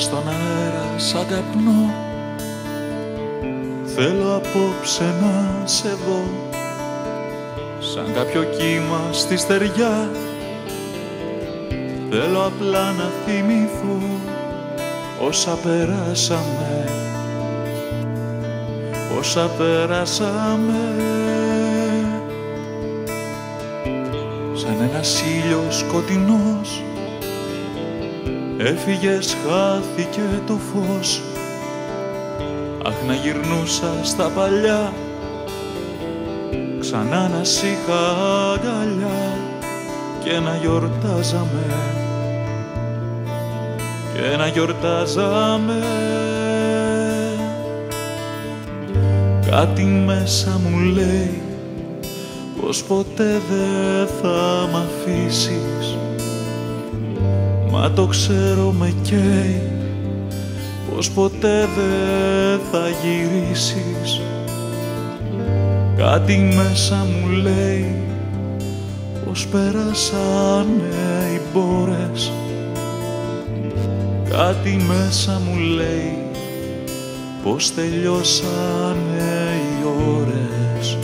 στον αέρα σαν καπνό. Θέλω απόψε να σε δω, σαν κάποιο κύμα στη στεριά. Θέλω απλά να θυμηθώ όσα περάσαμε, όσα περάσαμε. Σαν ένας ήλιος σκοτεινός έφυγες, χάθηκε το φως. Αχ, να γυρνούσα στα παλιά, ξανά να σ' είχα αγκαλιά και να γιορτάζαμε, και να γιορτάζαμε. Κάτι μέσα μου λέει πως ποτέ δεν θα μ' αφήσεις, μα το ξέρω με καίει πως ποτέ δεν θα γυρίσεις. Κάτι μέσα μου λέει πως περάσανε οι μπόρες. Κάτι μέσα μου λέει πως τελειώσανε οι ώρες.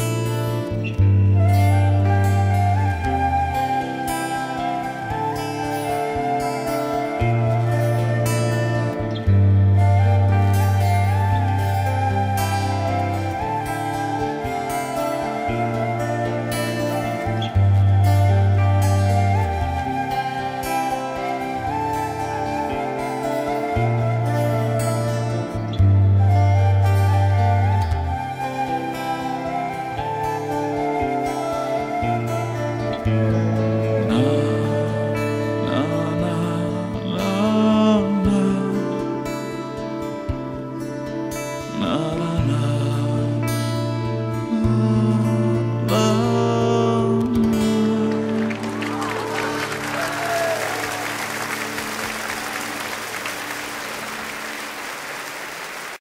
Να